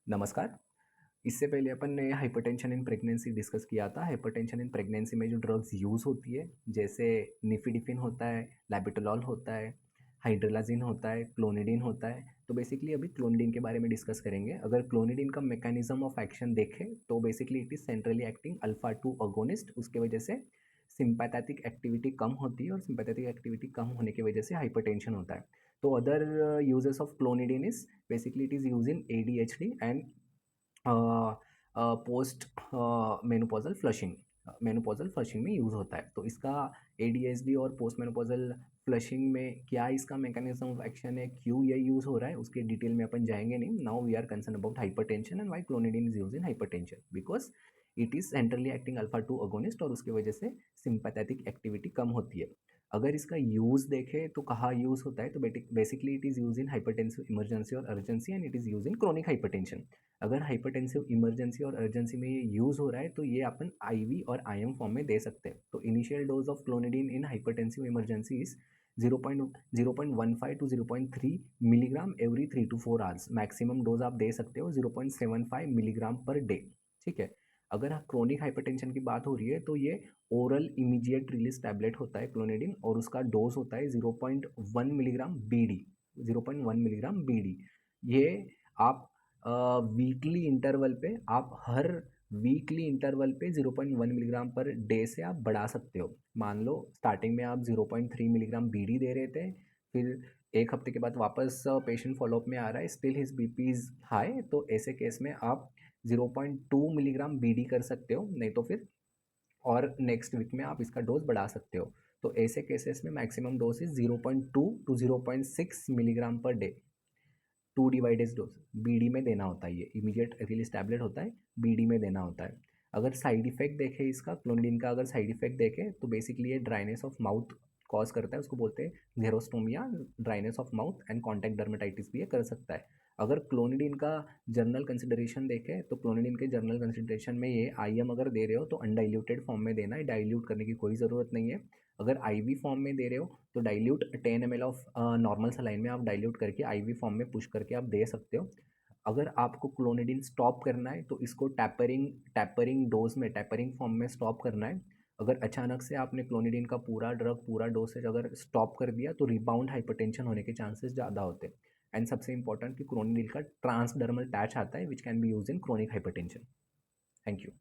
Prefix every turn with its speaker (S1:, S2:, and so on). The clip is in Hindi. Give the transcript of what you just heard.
S1: नमस्कार। इससे पहले अपन ने हाइपरटेंशन इन प्रेगनेंसी डिस्कस किया था। हाइपरटेंशन इन प्रेगनेंसी में जो ड्रग्स यूज़ होती है, जैसे निफिडिफिन होता है, लाइबेटोलॉल होता है, हाइड्रोलाज़िन होता है, क्लोनिडीन होता है। तो बेसिकली अभी क्लोनिडीन के बारे में डिस्कस करेंगे। अगर क्लोनिडीन का मैकेनिज़्म ऑफ एक्शन देखें तो basically it is centrally acting alpha 2 agonist. उसके वजह से सिम्पैथेटिक एक्टिविटी कम होती है और सिम्पैथेटिक एक्टिविटी कम होने की वजह से हाइपरटेंशन होता है। तो other uses of clonidine is basically it is use in ADHD and post menopausal flushing में यूज़ होता है। तो इसका एडीएचडी और पोस्ट मेनोपॉजल फ्लशिंग में क्या इसका मैकेनिज्म ऑफ एक्शन है, क्यों ये यूज़ हो रहा है, उसके डिटेल में अपन जाएंगे नहीं। Now we are concern about hypertension and why clonidine is use in hypertension, because it is centrally acting alpha 2 agonist और उसकी वजह से सिंपैथेटिक एक्टिविटी कम होती है। अगर इसका यूज़ देखें तो कहाँ यूज़ होता है, तो basically it is use in hypertensive emergency और urgency and it is use in chronic hypertension. अगर हाइपरटेंसिव इमरजेंसी और अर्जेंसी में ये यूज़ हो रहा है तो ये अपन आईवी और आईएम फॉर्म में दे सकते हैं। तो initial dose of clonidine in hypertensive emergency is 0.15 to 0.3 milligram every 3 to 4 hours. Maximum dose आप दे सकते हो 0.75 मिलीग्राम पर डे। ठीक है। अगर क्रोनिक हाइपरटेंशन की बात हो रही है तो ये ओरल इमीडिएट रिलीज टैबलेट होता है क्लोनिडीन और उसका डोज होता है 0.1 मिलीग्राम बीडी। 0.1 मिलीग्राम बीडी ये आप वीकली इंटरवल पे, आप हर वीकली इंटरवल पे 0.1 मिलीग्राम पर डे से आप बढ़ा सकते हो। मान लो स्टार्टिंग में आप 0.3 मिलीग्राम बीडी दे रहे थे, फिर एक हफ्ते के बाद वापस पेशेंट फॉलोअप में आ रहा है, still his BP is high, तो ऐसे केस में आप 0.2 मिलीग्राम बीडी कर सकते हो, नहीं तो फिर और नेक्स्ट वीक में आप इसका डोज बढ़ा सकते हो। तो ऐसे केसेस में maximum dose is 0.2 to 0.6 milligram per day. 2 divided dose BD में देना होता है। ये इमीडिएट रिलीज टैबलेट होता है, बीडी में देना होता है। अगर साइड इफेक्ट देखें इसका, क्लोनिडीन का अगर साइड इफेक्ट देखें तो बेसिकली ये ड्राइनेस ऑफ माउथ कॉज करता है, उसको बोलते हैं xerostomia, dryness of mouth and contact dermatitis भी ये कर सकता है। अगर क्लोनिडीन का जर्नल कंसिडरेशन देखें तो क्लोनिडीन के जर्नल कंसिडरेशन में ये आईएम अगर दे रहे हो तो अनडाइल्यूटेड फॉर्म में देना है, डाइल्यूट करने की कोई ज़रूरत नहीं है। अगर आईवी फॉर्म में दे रहे हो तो dilute 10 ml of normal saline में आप डाइल्यूट करके आईवी फॉर्म में पुश करके आप दे सकते हो। अगर आपको क्लोनिडीन स्टॉप करना है तो इसको टैपरिंग टैपरिंग डोज में, टैपरिंग फॉर्म में स्टॉप करना है। अगर अचानक से आपने क्लोनिडीन का पूरा ड्रग, पूरा डोसेज अगर स्टॉप कर दिया तो रिबाउंड हाइपरटेंशन होने के चांसेस ज़्यादा होते हैं। एंड सबसे इंपॉर्टेंट कि क्लोनिडीन का ट्रांसडर्मल पैच आता है which can be use in chronic hypertension. Thank you.